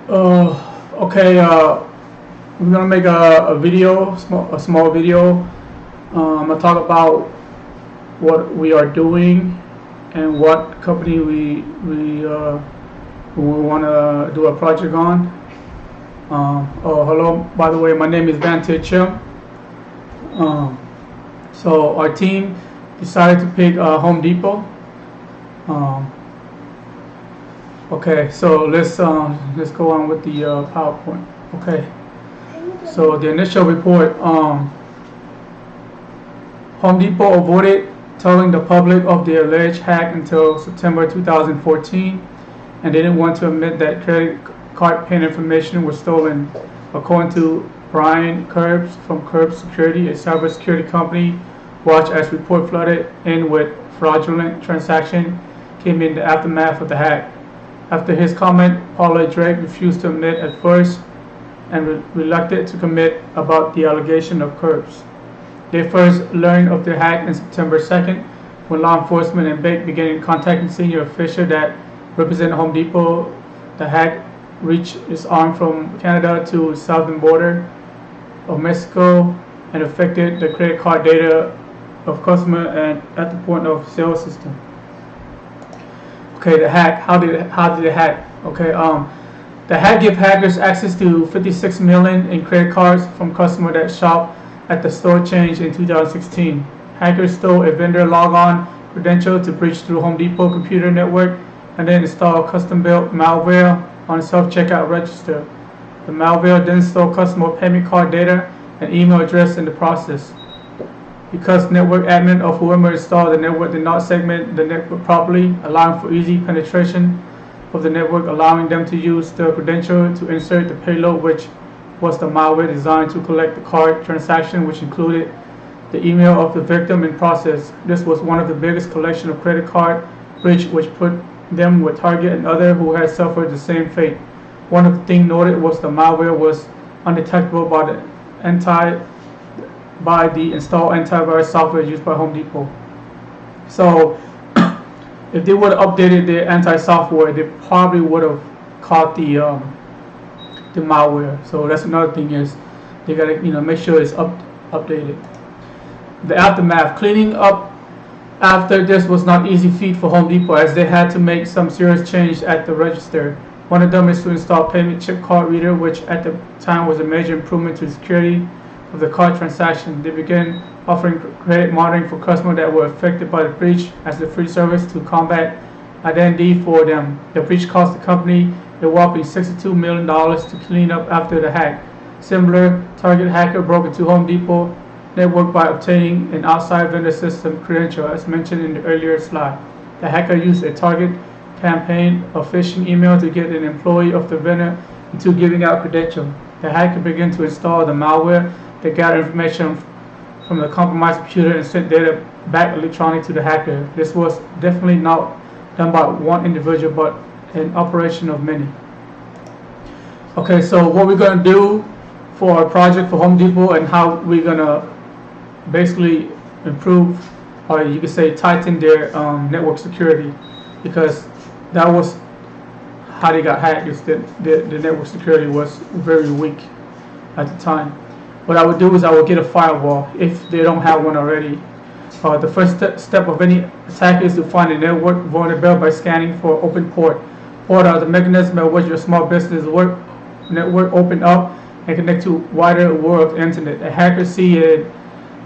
Okay, we're gonna make a video, a small video. I'm gonna talk about what we are doing and what company we want to do a project on. Oh, hello. By the way, my name is Van Chim. So our team decided to pick Home Depot. Okay, so let's go on with the PowerPoint. Okay, so the initial report. Home Depot avoided telling the public of the alleged hack until September 2014, and they didn't want to admit that credit card PIN information was stolen, according to Brian Curbs from Curbs Security, a cybersecurity company. Watch as report flooded in with fraudulent transaction came in the aftermath of the hack. After his comment, Paula Drake refused to admit at first and reluctant to commit about the allegation of Curbs. They first learned of the hack on September 2nd when law enforcement and Bank began contacting senior officials that represent Home Depot. The hack reached its arm from Canada to the southern border of Mexico and affected the credit card data of customer and at the point of sale system. Okay, the hack. How did it hack? Okay, the hack gave hackers access to 56 million in credit cards from customers that shop at the store change in 2016. Hackers stole a vendor logon credential to breach through Home Depot computer network and then install custom-built malware on self-checkout register. The malware then stole customer payment card data and email address in the process. Because network admin of whoever installed the network did not segment the network properly, allowing for easy penetration of the network, allowing them to use the credential to insert the payload, which was the malware designed to collect the card transaction, which included the email of the victim in process. This was one of the biggest collection of credit card breach, which put them with Target and others who had suffered the same fate. One of the things noted was the malware was undetectable by the installed antivirus software used by Home Depot. So if they would have updated their anti-software, they probably would have caught the malware. So that's another thing, is they gotta make sure it's updated. The aftermath. Cleaning up after this was not easy feat for Home Depot, as they had to make some serious change at the register. One of them is to install payment chip card reader, which at the time was a major improvement to the security of the card transaction. They began offering credit monitoring for customers that were affected by the breach as a free service to combat identity for them. The breach cost the company a whopping $62 million to clean up after the hack. Similar, Target hacker broke into Home Depot network by obtaining an outside vendor system credential, as mentioned in the earlier slide. The hacker used a Target campaign of phishing email to get an employee of the vendor into giving out credentials. The hacker began to install the malware that gathered information from the compromised computer and sent data back electronically to the hacker. This was definitely not done by one individual, but an operation of many. Okay, so what we're going to do for our project for Home Depot and how we're going to basically improve, or you could say tighten their network security, because that was how they got hacked. Is that the network security was very weak at the time. What I would do is I would get a firewall if they don't have one already. The first step of any attack is to find a network vulnerability by scanning for open port. Port are the mechanism by which your small business network open up and connect to wider world of the internet. A hacker sees an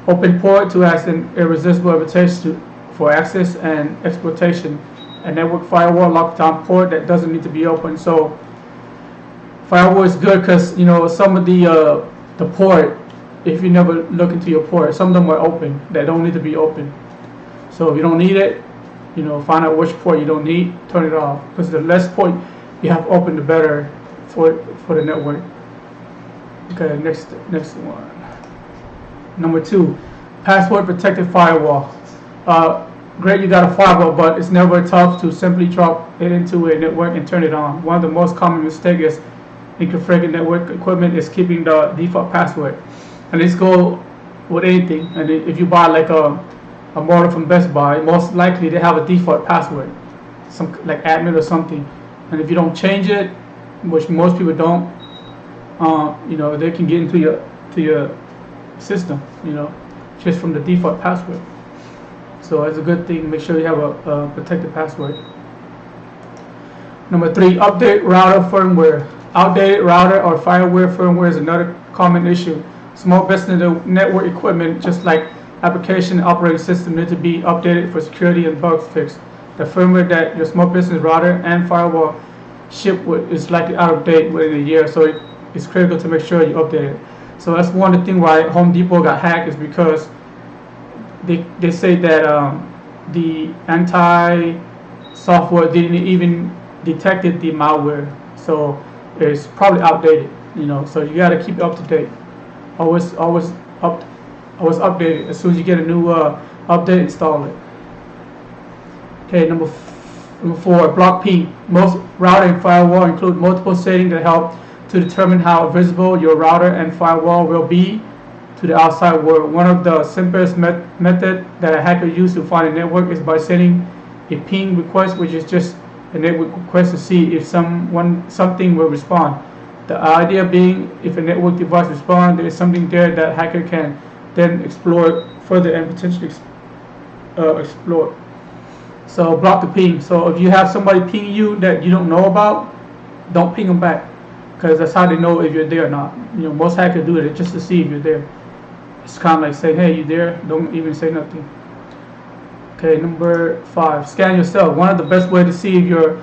open port to ask an irresistible invitation for access and exploitation. A network firewall locks down port that doesn't need to be open. So firewall is good because some of the port, if you never look into your port, some of them are open that don't need to be open. So if you don't need it, find out which port you don't need, turn it off, because the less port you have open, the better for the network. Okay, next one. Number 2, password protected firewall. Great, you got a firewall, but it's never tough to simply drop it into a network and turn it on. One of the most common mistakes in configuring network equipment is keeping the default password. And this go with anything. And if you buy like a model from Best Buy, most likely they have a default password, some like admin or something. And if you don't change it, which most people don't. You know, they can get into your system, you know, just from the default password. So it's a good thing. Make sure you have a protected password. Number 3, update router firmware. Outdated router or fireware firmware is another common issue. Small business network equipment, just like application and operating system, need to be updated for security and bug fix. The firmware that your small business router and firewall ship with is likely out of date within a year, so it's critical to make sure you update it. So that's one of the things why Home Depot got hacked, is because they say that the anti-software didn't even detected the malware, so it's probably outdated. You know, so you got to keep it up to date. Always update it. As soon as you get a new update, install it. Okay, number 4, block P. Most router and firewall include multiple settings that help to determine how visible your router and firewall will be to the outside world. One of the simplest method that a hacker uses to find a network is by sending a ping request, which is just a network request to see if something will respond. The idea being, if a network device responds, there is something there that hacker can then explore further and potentially explore. So block the ping. So if you have somebody ping you that you don't know about, don't ping them back, because that's how they know if you're there or not. You know, most hackers do it just to see if you're there. It's kind of like saying, hey, you there? Don't even say nothing. Okay, number 5, scan yourself. One of the best ways to see if you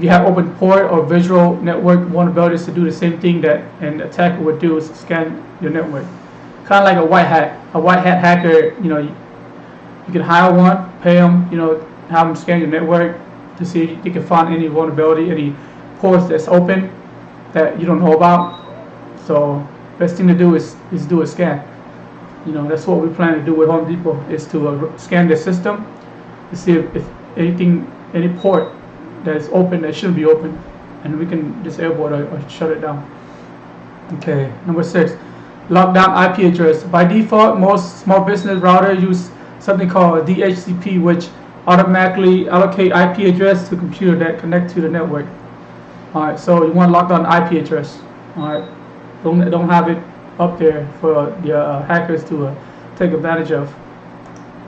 have open port or visual network vulnerabilities to do the same thing that an attacker would do, is scan your network. Kind of like a white hat hacker. You know, you can hire one, pay them, you know, have them scan your network to see if you can find any vulnerability, any ports that's open that you don't know about. So best thing to do is do a scan. You know, that's what we plan to do with Home Depot, is to scan the system to see if any port that is open that shouldn't be open, and we can disable it or shut it down. Okay, number 6, lockdown IP address. By default, most small business routers use something called DHCP, which automatically allocate IP address to computer that connect to the network. Alright, so you want to lock down the IP address. Alright, don't have it up there for the hackers to take advantage of.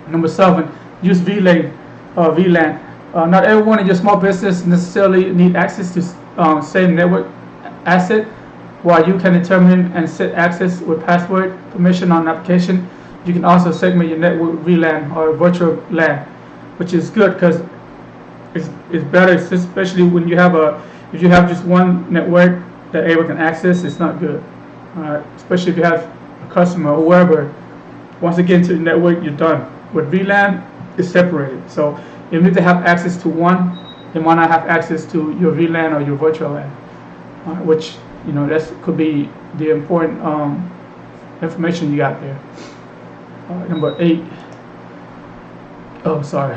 Number 7, use VLAN. Not everyone in your small business necessarily need access to same network asset. While you can determine and set access with password permission on an application, you can also segment your network VLAN or virtual LAN, which is good because it's better, especially when you have if you have just one network that everyone can access. It's not good. Especially if you have a customer or whoever wants to get into the network, you're done. With VLAN, it's separated. So you need to have access to one, they might not have access to your VLAN or your virtual LAN, which, you know, that could be the important information you got there. Number 8.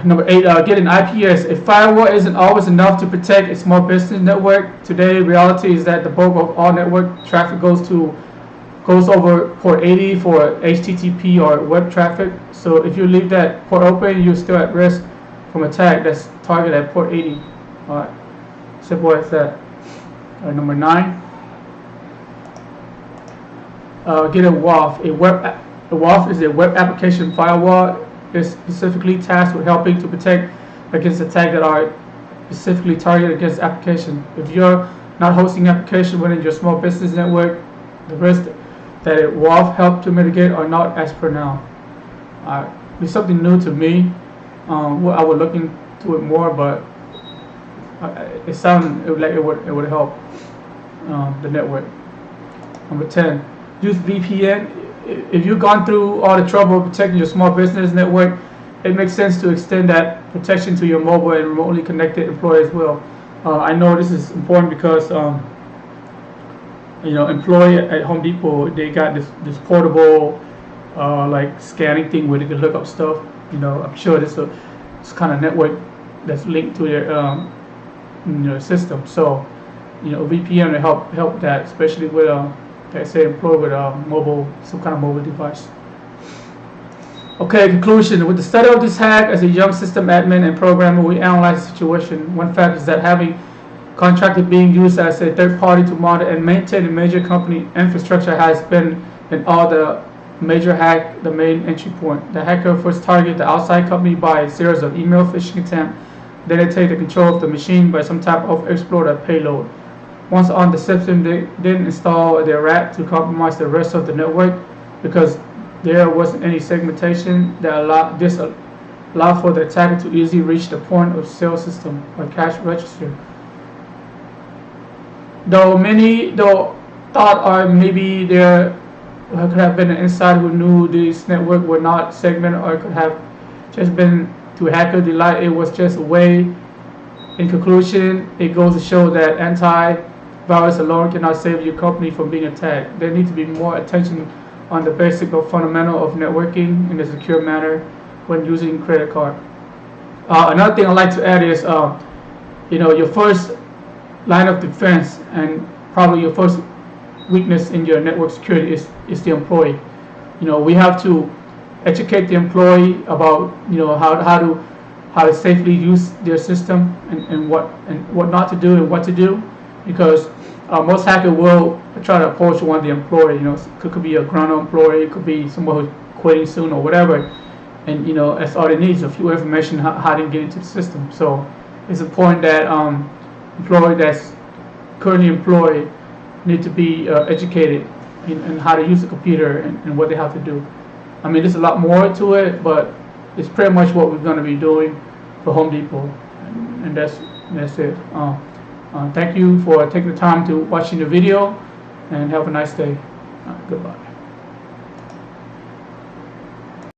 Number 8. Get an IPS. A firewall isn't always enough to protect a small business network. Today, reality is that the bulk of all network traffic goes over port 80 for HTTP or web traffic. So if you leave that port open, you're still at risk from attack that's targeted at port 80. Alright, simple as that. Number 9. Get a WAF. A WAF is a web application firewall. It's specifically tasked with helping to protect against attacks that are specifically targeted against application. If you're not hosting application within your small business network, the risk that a WAF help to mitigate are not as per now. It's something new to me. I would look into it more, but it sounded like it would help the network. Number 10, use VPN. If you've gone through all the trouble of protecting your small business network, it makes sense to extend that protection to your mobile and remotely connected employees as well. I know this is important because you know, employee at Home Depot, they got this portable like scanning thing where they can look up stuff. You know, I'm sure this kind of network that's linked to their you know, system. So, you know, VPN will help that, especially with let's say employed with some kind of mobile device. Okay, conclusion. With the study of this hack, as a young system admin and programmer, we analyzed the situation. One fact is that having contractor being used as a third party to monitor and maintain the major company infrastructure has been in all the major hack the main entry point. The hacker first target the outside company by a series of email phishing attempts, then they take the control of the machine by some type of exploit or payload. Once on the system, they then install their rat to compromise the rest of the network because there wasn't any segmentation that allowed for the attacker to easily reach the point of sale system or cash register. Though many thought or maybe there could have been an insider who knew this network were not segmented or could have just been to hacker delight, it was just a way. In conclusion, it goes to show that antivirus alone cannot save your company from being attacked. There needs to be more attention on the basic or fundamental of networking in a secure manner when using credit card. Another thing I'd like to add is, your first line of defense and probably your first weakness in your network security is the employee. We have to educate the employee about how to safely use their system and what not to do and what to do, because most hackers will try to approach one of the employee. Could be a ground employee, it could be someone who's quitting soon or whatever, and that's all they need is a few information how to get into the system. So it's important that employee that's currently employed need to be educated in how to use the computer and what they have to do. I mean, there's a lot more to it, but it's pretty much what we're going to be doing for Home Depot, and that's it. Thank you for taking the time to watching the video, and have a nice day. Goodbye.